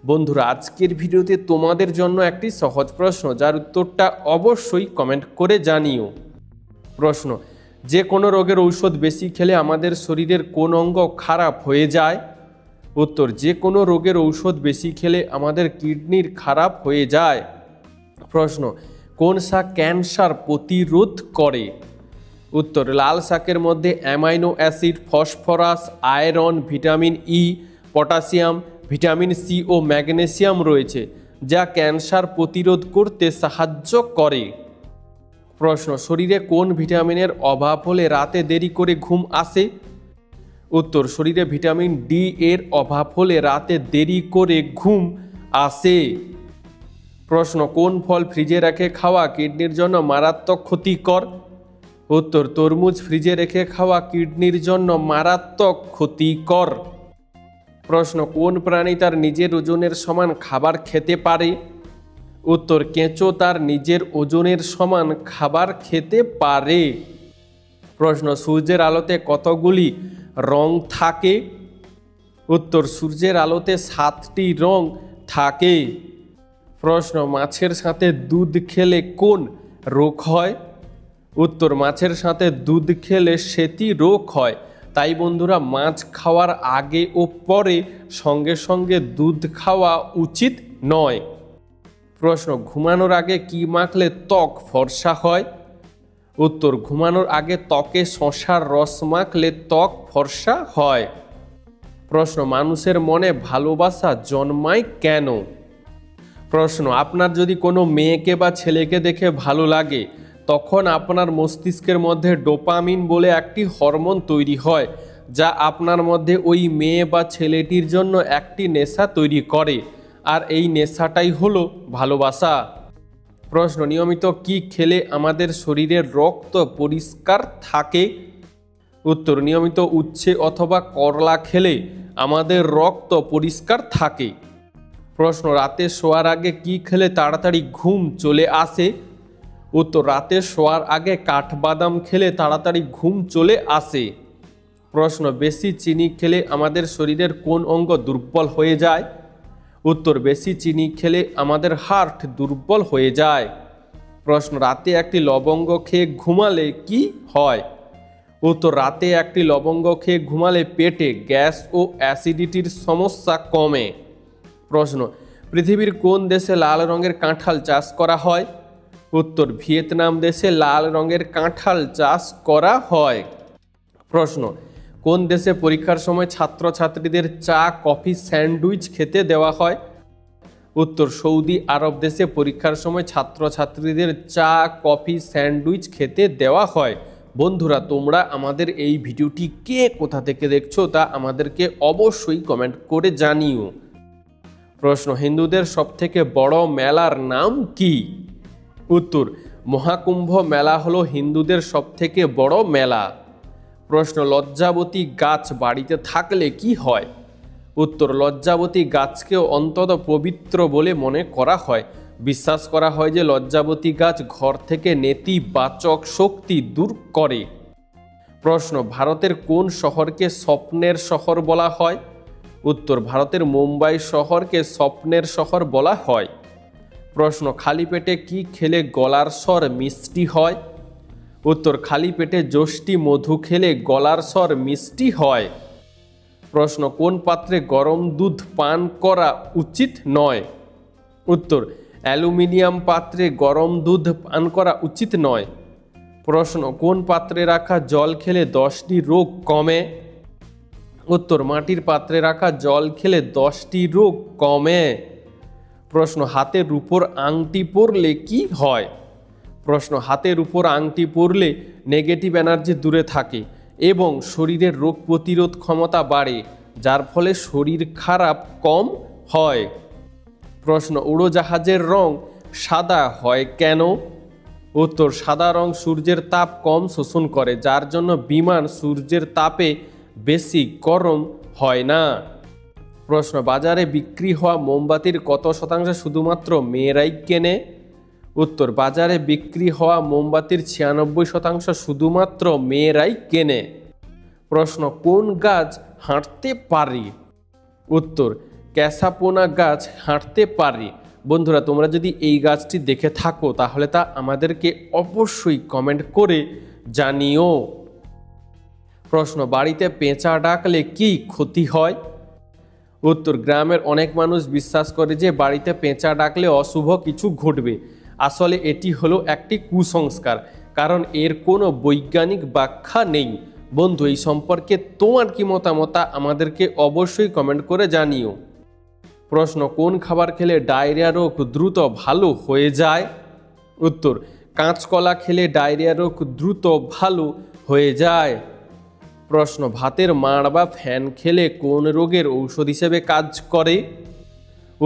Speaker 1: বন্ধুরা, আজকের ভিডিওতে তোমাদের জন্য একটি সহজ প্রশ্ন, যার উত্তরটা অবশ্যই কমেন্ট করে জানিও। প্রশ্ন, যে কোনো রোগের ঔষধ বেশি খেলে আমাদের শরীরের কোন অঙ্গ খারাপ হয়ে যায়? উত্তর, যে কোনো রোগের ঔষধ বেশি খেলে আমাদের কিডনির খারাপ হয়ে যায়। প্রশ্ন, কোন শাক ক্যান্সার প্রতিরোধ করে? উত্তর, লাল শাকের মধ্যে amino acid, phosphorus, iron, vitamin E, potassium, vitamin C ও ম্যাগনেসিয়াম রয়েছে, যা ক্যান্সার প্রতিরোধ করতে সাহায্য করে। প্রশ্ন, শরীরে কোন ভিটামিনের অভাব হলে রাতে দেরি করে ঘুম আসে? উত্তর, শরীরে ভিটামিন ডি এর অভাব হলে রাতে দেরি করে ঘুম আসে। প্রশ্ন, কোন ফল ফ্রিজে রেখে খাওয়া কিডনির জন্য মারাত্মক ক্ষতিকর? উত্তর, তরমুজ ফ্রিজে রেখে খাওয়া কিডনির জন্য মারাত্মক ক্ষতিকর। প্রশ্ন, কোন প্রাণী তার নিজের ওজনের সমান খাবার খেতে পারে? উত্তর, কেঁচো তার নিজের ওজনের সমান খাবার খেতে পারে। প্রশ্ন, সূর্যের আলোতে কতগুলি রং থাকে? উত্তর, সূর্যের আলোতে 7টি রং থাকে। প্রশ্ন, মাছের সাথে দুধ খেলে কোন রোগ হয়? উত্তর, মাছের সাথে দুধ খেলে সেতি রোগ হয়। তাই বন্ধুরা, মাছ খাওয়ার আগে ও পরে সঙ্গে সঙ্গে দুধ খাওয়া উচিত নয়। প্রশ্ন, ঘুমানোর আগে কি মাখলে ত্বক ফর্সা হয়? উত্তর, ঘুমানোর আগে ত্বকে শসার রস মাখলে ত্বক ফর্সা হয়। প্রশ্ন, মানুষের মনে ভালোবাসা জন্মায় কেন? প্রশ্ন, আপনার যদি কোনো মেয়েকে বা ছেলেকে দেখে ভালো লাগে, তখন আপনার মস্তিষ্কের মধ্যে ডোপামিন বলে একটি হরমোন তৈরি হয়, যা আপনার মধ্যে ওই মেয়ে বা ছেলেটির জন্য একটি নেশা তৈরি করে, আর এই নেশাটাই হলো ভালোবাসা। প্রশ্ন, নিয়মিত কি খেলে আমাদের শরীরের রক্ত পরিষ্কার থাকে? উত্তর, নিয়মিত উচ্ছে অথবা করলা খেলে আমাদের রক্ত পরিষ্কার থাকে। প্রশ্ন, রাতে শোয়ার আগে কি খেলে তাড়াতাড়ি ঘুম চলে আসে? উত্তর, রাতে শোয়ার আগে কাঠবাদাম খেলে তাড়াতাড়ি ঘুম চলে আসে। প্রশ্ন, বেশি চিনি খেলে আমাদের শরীরের কোন অঙ্গ দুর্বল হয়ে যায়? উত্তর, বেশি চিনি খেলে আমাদের হার্ট দুর্বল হয়ে যায়। প্রশ্ন, রাতে একটি লবঙ্গ খেয়ে ঘুমালে কি হয়? উত্তর, রাতে একটি লবঙ্গ খেয়ে ঘুমালে পেটে গ্যাস ও অ্যাসিডিটির সমস্যা কমে। প্রশ্ন, পৃথিবীর কোন দেশে লাল রঙের কাঁঠাল চাষ করা হয়? উত্তর, ভিয়েতনাম দেশে লাল রঙের কাঁঠাল চাষ করা হয়। প্রশ্ন, কোন দেশে পরীক্ষার সময় ছাত্রছাত্রীদের চা, কফি, স্যান্ডউইচ খেতে দেওয়া হয়? উত্তর, সৌদি আরব দেশে পরীক্ষার সময় ছাত্রছাত্রীদের চা, কফি, স্যান্ডউইচ খেতে দেওয়া হয়। বন্ধুরা, তোমরা আমাদের এই ভিডিওটি কে কোথা থেকে দেখছো তা আমাদেরকে অবশ্যই কমেন্ট করে জানিও। প্রশ্ন, হিন্দুদের সবথেকে বড় মেলার নাম কি? উত্তর, মহাকুম্ভ মেলা হলো হিন্দুদের সবথেকে বড় মেলা। প্রশ্ন, লজ্জাবতী গাছ বাড়িতে থাকলে কি হয়? উত্তর, লজ্জাবতী গাছকেও অন্তত পবিত্র বলে মনে করা হয়। বিশ্বাস করা হয় যে লজ্জাবতী গাছ ঘর থেকে নেতিবাচক শক্তি দূর করে। প্রশ্ন, ভারতের কোন শহরকে স্বপ্নের শহর বলা হয়? উত্তর, ভারতের মুম্বাই শহরকে স্বপ্নের শহর বলা হয়। প্রশ্ন, খালি পেটে কি খেলে গলার স্বর মিষ্টি হয়? উত্তর, খালি পেটে যষ্টি মধু খেলে গলার স্বর মিষ্টি হয়। প্রশ্ন, কোন পাত্রে গরম দুধ পান করা উচিত নয়? উত্তর, অ্যালুমিনিয়াম পাত্রে গরম দুধ পান করা উচিত নয়। প্রশ্ন, কোন পাত্রে রাখা জল খেলে 10টি রোগ কমে? উত্তর, মাটির পাত্রে রাখা জল খেলে 10টি রোগ কমে। প্রশ্ন হাতের উপর আংটি পরলে কি হয়? প্রশ্ন হাতের উপর আংটি পরলে নেগেটিভ এনার্জি দূরে থাকে এবং শরীরের রোগ প্রতিরোধ ক্ষমতা বাড়ে, যার ফলে শরীর খারাপ কম হয়। প্রশ্ন উড়োজাহাজের রং সাদা হয় কেন? উত্তর সাদা রং সূর্যের তাপ কম শোষণ করে, যার জন্য বিমান সূর্যের তাপে বেশি গরম হয় না। প্রশ্ন বাজারে বিক্রি হওয়া মোমবাতির কত শতাংশ শুধুমাত্র মেয়েরাই কেনে? উত্তর বাজারে বিক্রি হওয়া মোমবাতির 96% শুধুমাত্র মেয়েরাই কেনে। প্রশ্ন কোন গাছ হাঁটতে পারে? উত্তর ক্যাসাপোনা গাছ হাঁটতে পারে। বন্ধুরা, তোমরা যদি এই গাছটি দেখে থাকো তাহলে তা আমাদেরকে অবশ্যই কমেন্ট করে জানিও। প্রশ্ন বাড়িতে পেঁচা ডাকলে কি ক্ষতি হয়? উত্তর গ্রামের অনেক মানুষ বিশ্বাস করে যে বাড়িতে পেঁচা ডাকলে অশুভ কিছু ঘটবে। আসলে এটি হলো একটি কুসংস্কার, কারণ এর কোনো বৈজ্ঞানিক ব্যাখ্যা নেই। বন্ধু, এই সম্পর্কে তোমার কি মতামত আমাদেরকে অবশ্যই কমেন্ট করে জানিও। প্রশ্ন কোন খাবার খেলে ডায়রিয়া রোগ দ্রুত ভালো হয়ে যায়? উত্তর কাঁচকলা খেলে ডায়রিয়া রোগ দ্রুত ভালো হয়ে যায়। প্রশ্ন ভাতের মাড় বা ফ্যান খেলে কোন রোগের ঔষধ হিসেবে কাজ করে?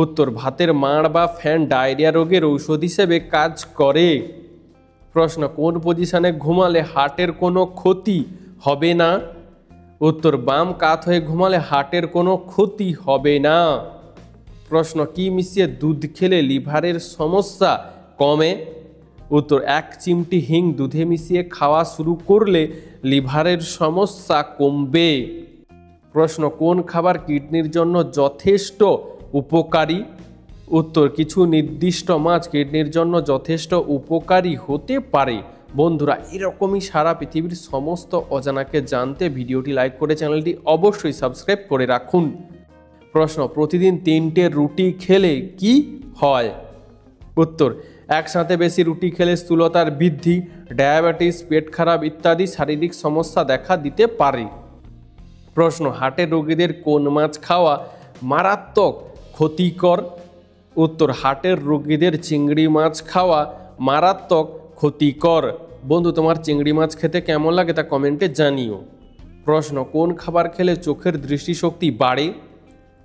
Speaker 1: উত্তর ভাতের মাড় বা ফ্যান ডায়রিয়া রোগের ঔষধ হিসেবে কাজ করে। প্রশ্ন কোন পজিশনে ঘুমালে হার্টের কোনো ক্ষতি হবে না? উত্তর বাম কাত হয়ে ঘুমালে হার্টের কোনো ক্ষতি হবে না। প্রশ্ন কি মিশিয়ে দুধ খেলে লিভারের সমস্যা কমে? উত্তর 1 চিমটি হিং দুধে মিশিয়ে খাওয়া শুরু করলে লিভারের সমস্যা কমবে। প্রশ্ন কোন খাবার কিডনির জন্য যথেষ্ট উপকারী? উত্তর কিছু নির্দিষ্ট মাছ কিডনির জন্য যথেষ্ট উপকারী হতে পারে। বন্ধুরা, এরকমই সারা পৃথিবীর সমস্ত অজানাকে জানতে ভিডিওটি লাইক করে চ্যানেলটি অবশ্যই সাবস্ক্রাইব করে রাখুন। প্রশ্ন প্রতিদিন 3টে রুটি খেলে কি হয়? উত্তর একসাথে বেশি রুটি খেলে স্থূলতার বৃদ্ধি, ডায়াবেটিস, পেট খারাপ ইত্যাদি শারীরিক সমস্যা দেখা দিতে পারে। প্রশ্ন হার্টের রোগীদের কোন মাছ খাওয়া মারাত্মক ক্ষতিকর? উত্তর হার্টের রোগীদের চিংড়ি মাছ খাওয়া মারাত্মক ক্ষতিকর। বন্ধু, তোমার চিংড়ি মাছ খেতে কেমন লাগে তা কমেন্টে জানিও। প্রশ্ন কোন খাবার খেলে চোখের দৃষ্টিশক্তি বাড়ে?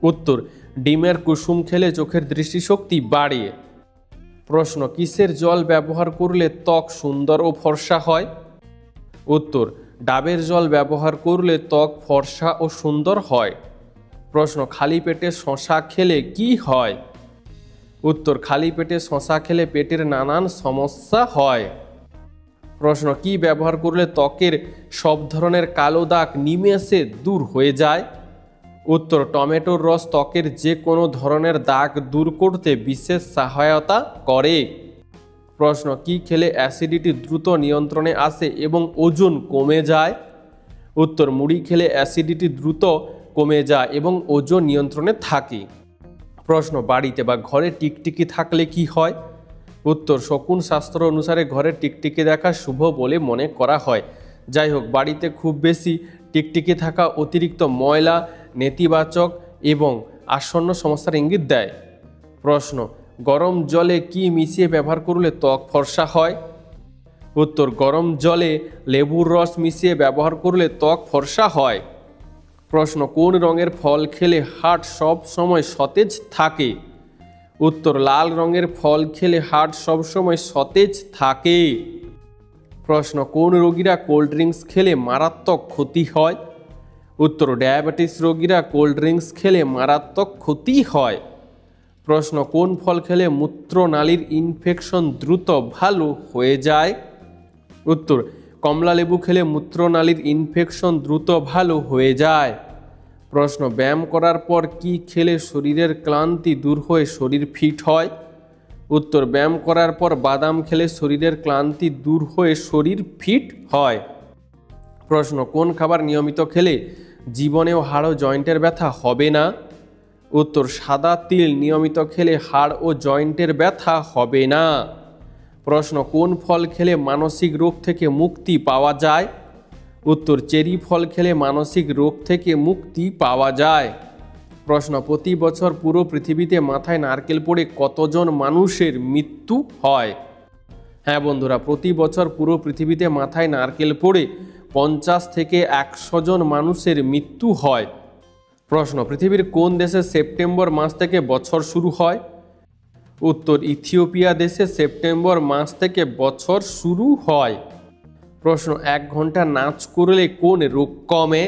Speaker 1: উত্তর ডিমের কুসুম খেলে চোখের দৃষ্টিশক্তি বাড়ে। প্রশ্ন কিসের জল ব্যবহার করলে ত্বক সুন্দর ও ফর্সা হয়? উত্তর ডাবের জল ব্যবহার করলে ত্বক ফর্সা ও সুন্দর হয়। প্রশ্ন খালি পেটে শশা খেলে কি হয়? উত্তর খালি পেটে শশা খেলে পেটের নানান সমস্যা হয়। প্রশ্ন কি ব্যবহার করলে ত্বকের সব ধরনের কালো দাগ নিমেষে দূর হয়ে যায়? উত্তর টমেটোর রস ত্বকের যে কোনো ধরনের দাগ দূর করতে বিশেষ সহায়তা করে। প্রশ্ন কি খেলে অ্যাসিডিটি দ্রুত নিয়ন্ত্রণে আসে এবং ওজন কমে যায়? উত্তর মুড়ি খেলে অ্যাসিডিটি দ্রুত কমে যায় এবং ওজন নিয়ন্ত্রণে থাকে। প্রশ্ন বাড়িতে বা ঘরে টিকটিকি থাকলে কি হয়? উত্তর শকুন শাস্ত্র অনুসারে ঘরে টিকটিকি দেখা শুভ বলে মনে করা হয়। যাই হোক, বাড়িতে খুব বেশি টিকটিকি থাকা অতিরিক্ত ময়লা, নেতিবাচক এবং আসন্ন সমস্যার ইঙ্গিত দেয়। প্রশ্ন গরম জলে কি মিশিয়ে ব্যবহার করলে ত্বক ফর্সা হয়? উত্তর গরম জলে লেবুর রস মিশিয়ে ব্যবহার করলে ত্বক ফর্সা হয়। প্রশ্ন কোন রঙের ফল খেলে হার্ট সব সময় সতেজ থাকে? উত্তর লাল রঙের ফল খেলে হার্ট সব সময় সতেজ থাকে। প্রশ্ন কোন রোগীরা কোল্ড ড্রিঙ্কস খেলে মারাত্মক ক্ষতি হয়? উত্তর ডায়াবেটিস রোগীরা কোল্ড ড্রিঙ্কস খেলে মারাত্মক ক্ষতি হয়। প্রশ্ন কোন ফল খেলে মূত্রনালীর ইনফেকশন দ্রুত ভালো হয়ে যায়? উত্তর কমলা লেবু খেলে মূত্রনালীর ইনফেকশন দ্রুত ভালো হয়ে যায়। প্রশ্ন ব্যায়াম করার পর কি খেলে শরীরের ক্লান্তি দূর হয়ে শরীর ফিট হয়? উত্তর ব্যায়াম করার পর বাদাম খেলে শরীরের ক্লান্তি দূর হয়ে শরীর ফিট হয়। প্রশ্ন কোন খাবার নিয়মিত খেলে জীবনেও হাড় ও জয়েন্টের ব্যথা হবে না? উত্তর সাদা তিল নিয়মিত খেলে হাড় ও জয়েন্টের ব্যথা হবে না। প্রশ্ন কোন ফল খেলে মানসিক রোগ থেকে মুক্তি পাওয়া যায়? উত্তর চেরি ফল খেলে মানসিক রোগ থেকে মুক্তি পাওয়া যায়। প্রশ্ন, প্রতি বছর পুরো পৃথিবীতে মাথায় নারকেল পড়ে কতজন মানুষের মৃত্যু হয়? হ্যাঁ বন্ধুরা, প্রতি বছর পুরো পৃথিবীতে মাথায় নারকেল পড়ে 50 থেকে 100 জন মানুষের মৃত্যু হয়। প্রশ্ন, পৃথিবীর কোন দেশে সেপ্টেম্বর মাস থেকে বছর শুরু হয়? উত্তর, ইথিওপিয়া দেশে সেপ্টেম্বর মাস থেকে বছর শুরু হয়। প্রশ্ন, 1 ঘন্টা নাচ করলে কোন রোগ কমে?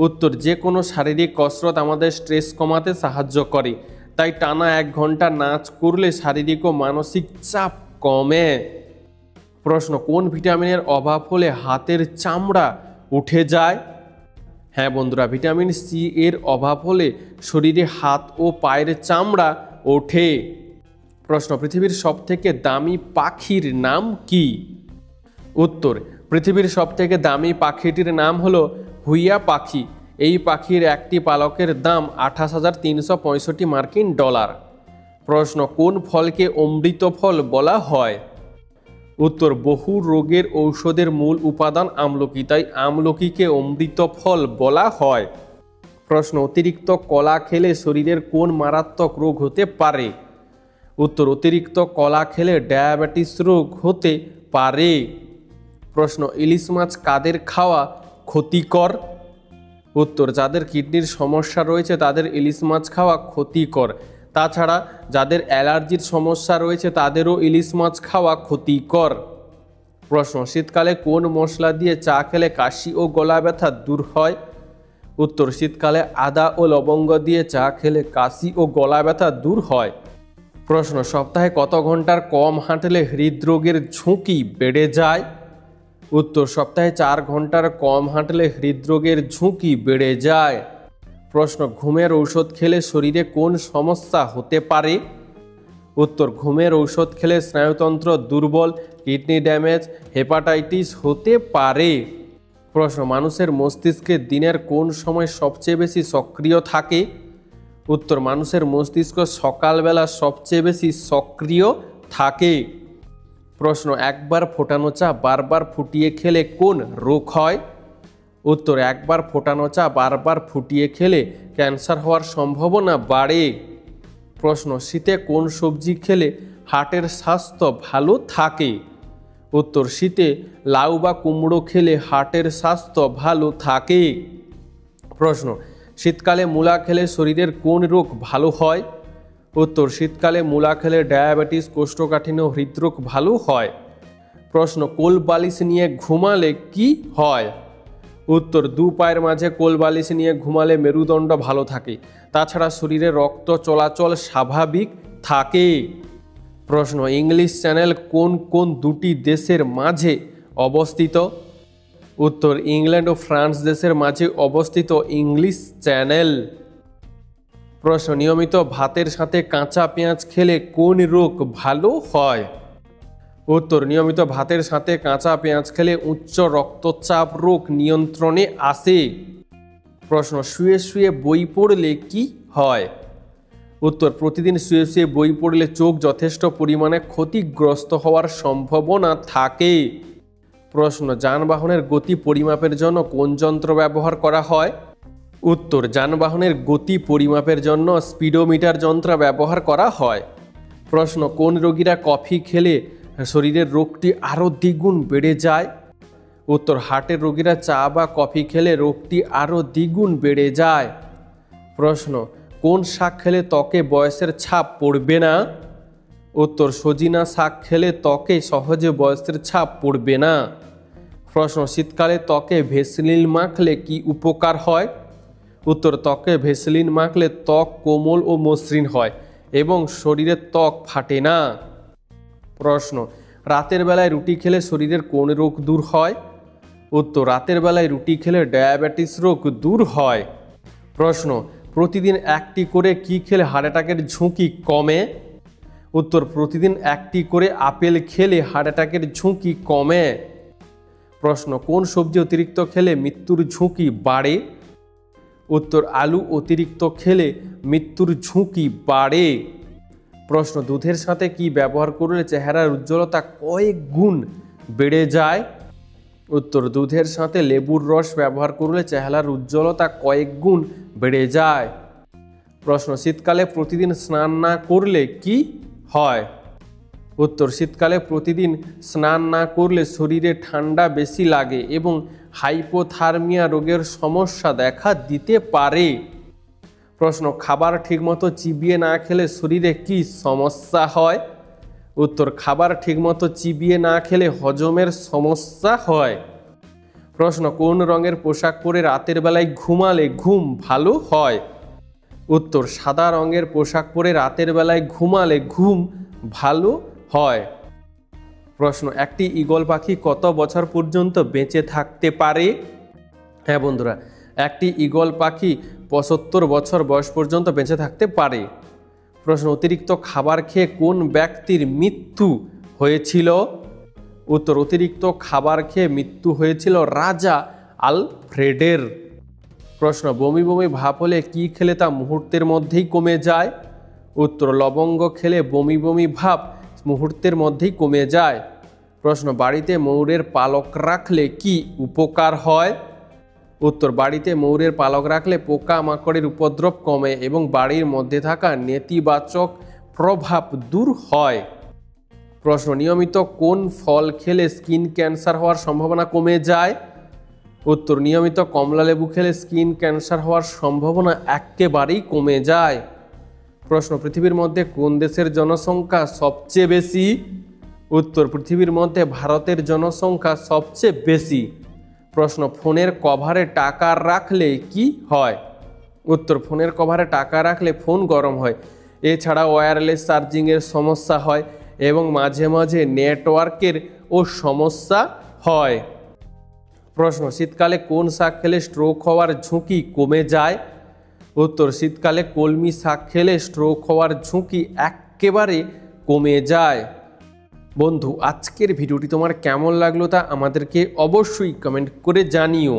Speaker 1: উত্তর, যে কোনো শারীরিক কসরত আমাদের স্ট্রেস কমাতে সাহায্য করে, তাই টানা 1 ঘন্টা নাচ করলে শারীরিক ও মানসিক চাপ কমে। প্রশ্ন, কোন ভিটামিনের অভাব হলে হাতের চামড়া উঠে যায়? হ্যাঁ বন্ধুরা, ভিটামিন সি এর অভাব হলে শরীরে হাত ও পায়ের চামড়া ওঠে। প্রশ্ন, পৃথিবীর সবথেকে দামি পাখির নাম কি? উত্তর, পৃথিবীর সবথেকে দামি পাখিটির নাম হলো হুইয়া পাখি। এই পাখির একটি পালকের দাম 28,365 মার্কিন ডলার। প্রশ্ন, কোন ফলকে অমৃত ফল বলা হয়? উত্তর, বহু রোগের ঔষধের মূল উপাদান আমলকি, তাই আমলকিকে অমৃত ফল বলা হয়। প্রশ্ন, অতিরিক্ত কলা খেলে শরীরের কোন মারাত্মক রোগ হতে পারে? উত্তর, অতিরিক্ত কলা খেলে ডায়াবেটিস রোগ হতে পারে। প্রশ্ন, ইলিশ মাছ কাদের খাওয়া ক্ষতিকর? উত্তর, যাদের কিডনির সমস্যা রয়েছে তাদের ইলিশ মাছ খাওয়া ক্ষতিকর। তাছাড়া যাদের অ্যালার্জির সমস্যা রয়েছে তাদেরও ইলিশ মাছ খাওয়া ক্ষতিকর। প্রশ্ন, শীতকালে কোন মশলা দিয়ে চা খেলে কাশি ও গলা ব্যথা দূর হয়? উত্তর, শীতকালে আদা ও লবঙ্গ দিয়ে চা খেলে কাশি ও গলা ব্যথা দূর হয়। প্রশ্ন, সপ্তাহে কত ঘন্টার কম হাঁটলে হৃদরোগের ঝুঁকি বেড়ে যায়? উত্তর, সপ্তাহে 4 ঘন্টার কম হাঁটলে হৃদরোগের ঝুঁকি বেড়ে যায়। প্রশ্ন, ঘুমের ঔষধ খেলে শরীরে কোন সমস্যা হতে পারে? উত্তর, ঘুমের ঔষধ খেলে স্নায়ুতন্ত্র দুর্বল, কিডনি ড্যামেজ, হেপাটাইটিস হতে পারে। প্রশ্ন, মানুষের মস্তিষ্কে দিনের কোন সময় সবচেয়ে বেশি সক্রিয় থাকে? উত্তর, মানুষের মস্তিষ্ক সকালবেলা সবচেয়ে বেশি সক্রিয় থাকে। প্রশ্ন, একবার ফোটানো চা বারবার ফুটিয়ে খেলে কোন রোগ হয়? উত্তর, একবার ফোটানো চা বারবার ফুটিয়ে খেলে ক্যান্সার হওয়ার সম্ভাবনা বাড়ে। প্রশ্ন, শীতে কোন সবজি খেলে হার্টের স্বাস্থ্য ভালো থাকে? উত্তর, শীতে লাউ বা কুমড়ো খেলে হার্টের স্বাস্থ্য ভালো থাকে। প্রশ্ন, শীতকালে মূলা খেলে শরীরের কোন রোগ ভালো হয়? উত্তর, শীতকালে মূলা খেলে ডায়াবেটিস, কোষ্ঠকাঠিন্য, হৃদরোগ ভালো হয়। প্রশ্ন, কোল বালিশ নিয়ে ঘুমালে কি হয়? উত্তর, 2 পায়ের মাঝে কোল বালিশ নিয়ে ঘুমালে মেরুদণ্ড ভালো থাকে, তাছাড়া শরীরে রক্ত চলাচল স্বাভাবিক থাকে। প্রশ্ন, ইংলিশ চ্যানেল কোন কোন দুটি দেশের মাঝে অবস্থিত? উত্তর, ইংল্যান্ড ও ফ্রান্স দেশের মাঝে অবস্থিত ইংলিশ চ্যানেল। প্রশ্ন, নিয়মিত ভাতের সাথে কাঁচা পেঁয়াজ খেলে কোন রোগ ভালো হয়? উত্তর, নিয়মিত ভাতের সাথে কাঁচা পেঁয়াজ খেলে উচ্চ রক্তচাপ রোগ নিয়ন্ত্রণে আসে। প্রশ্ন, শুয়ে শুয়ে বই পড়লে কি হয়? উত্তর, প্রতিদিন শুয়ে শুয়ে বই পড়লে চোখ যথেষ্ট পরিমাণে ক্ষতিগ্রস্ত হওয়ার সম্ভাবনা থাকে। প্রশ্ন, যানবাহনের গতি পরিমাপের জন্য কোন যন্ত্র ব্যবহার করা হয়? উত্তর, যানবাহনের গতি পরিমাপের জন্য স্পিডোমিটার যন্ত্র ব্যবহার করা হয়। প্রশ্ন, কোন রোগীরা কফি খেলে শরীরের রোগটি আরও দ্বিগুণ বেড়ে যায়? উত্তর, হার্টের রোগীরা চা বা কফি খেলে রোগটি আরও দ্বিগুণ বেড়ে যায়। প্রশ্ন, কোন শাক খেলে ত্বকে বয়সের ছাপ পড়বে না? উত্তর, সজিনা শাক খেলে ত্বকে সহজে বয়সের ছাপ পড়বে না। প্রশ্ন, শীতকালে ত্বকে ভেসলিন মাখলে কি উপকার হয়? উত্তর, ত্বকে ভেসলিন মাখলে ত্বক কোমল ও মসৃণ হয় এবং শরীরের ত্বক ফাটে না। প্রশ্ন, রাতের বেলায় রুটি খেলে শরীরের কোন রোগ দূর হয়? উত্তর, রাতের বেলায় রুটি খেলে ডায়াবেটিস রোগ দূর হয়। প্রশ্ন, প্রতিদিন একটি করে কি খেলে হার্ট অ্যাটাকের ঝুঁকি কমে? উত্তর, প্রতিদিন একটি করে আপেল খেলে হার্ট অ্যাটাকের ঝুঁকি কমে। প্রশ্ন, কোন সবজি অতিরিক্ত খেলে মৃত্যুর ঝুঁকি বাড়ে? উত্তর, আলু অতিরিক্ত খেলে মৃত্যুর ঝুঁকি বাড়ে। প্রশ্ন, দুধের সাথে কি ব্যবহার করলে চেহারার উজ্জ্বলতা কয়েক গুণ বেড়ে যায়? উত্তর, দুধের সাথে লেবুর রস ব্যবহার করলে চেহারার উজ্জ্বলতা কয়েক গুণ বেড়ে যায়। প্রশ্ন, শীতকালে প্রতিদিন স্নান না করলে কি হয়? উত্তর, শীতকালে প্রতিদিন স্নান না করলে শরীরে ঠান্ডা বেশি লাগে এবং হাইপোথার্মিয়া রোগের সমস্যা দেখা দিতে পারে। প্রশ্ন, খাবার ঠিকমতো চিবিয়ে না খেলে শরীরে কি সমস্যা হয়? উত্তর, খাবার ঠিকমতো চিবিয়ে না খেলে হজমের সমস্যা হয়। প্রশ্ন, কোন রঙের পোশাক পরে রাতের বেলায় ঘুমালে ঘুম ভালো হয়? উত্তর, সাদা রঙের পোশাক পরে রাতের বেলায় ঘুমালে ঘুম ভালো হয়। প্রশ্ন, একটি ঈগল পাখি কত বছর পর্যন্ত বেঁচে থাকতে পারে? হ্যাঁ বন্ধুরা, একটি ঈগল পাখি 75 বছর বয়স পর্যন্ত বেঁচে থাকতে পারে। প্রশ্ন, অতিরিক্ত খাবার খেয়ে কোন ব্যক্তির মৃত্যু হয়েছিল? উত্তর, অতিরিক্ত খাবার খেয়ে মৃত্যু হয়েছিল রাজা আলফ্রেডের। প্রশ্ন, বমি বমি ভাব হলে কি খেলে তা মুহূর্তের মধ্যেই কমে যায়? উত্তর, লবঙ্গ খেলে বমি বমি ভাব মুহূর্তের মধ্যেই কমে যায়। প্রশ্ন, বাড়িতে ময়ূরের পালক রাখলে কি উপকার হয়? উত্তর, বাড়িতে ময়ূরের পালক রাখলে পোকা মাকড়ের উপদ্রব কমে এবং বাড়ির মধ্যে থাকা নেতিবাচক প্রভাব দূর হয়। প্রশ্ন, নিয়মিত কোন ফল খেলে স্কিন ক্যান্সার হওয়ার সম্ভাবনা কমে যায়? উত্তর, নিয়মিত কমলালেবু খেলে স্কিন ক্যান্সার হওয়ার সম্ভাবনা একেবারেই কমে যায়। প্রশ্ন, পৃথিবীর মধ্যে কোন দেশের জনসংখ্যা সবচেয়ে বেশি? উত্তর, পৃথিবীর মধ্যে ভারতের জনসংখ্যা সবচেয়ে বেশি। প্রশ্ন, ফোনের কভারে টাকা রাখলে কি হয়? উত্তর, ফোনের কভারে টাকা রাখলে ফোন গরম হয়। এছাড়া ওয়্যারলেস চার্জিংয়ের সমস্যা হয় এবং মাঝে মাঝে নেটওয়ার্কের সমস্যা হয়। প্রশ্ন, শীতকালে কোন শাক খেলে স্ট্রোক হওয়ার ঝুঁকি কমে যায়? উত্তর, শীতকালে কলমি শাক খেলে স্ট্রোক হওয়ার ঝুঁকি একেবারে কমে যায়। বন্ধু, আজকের ভিডিওটি তোমার কেমন লাগলো তা আমাদেরকে অবশ্যই কমেন্ট করে জানিও।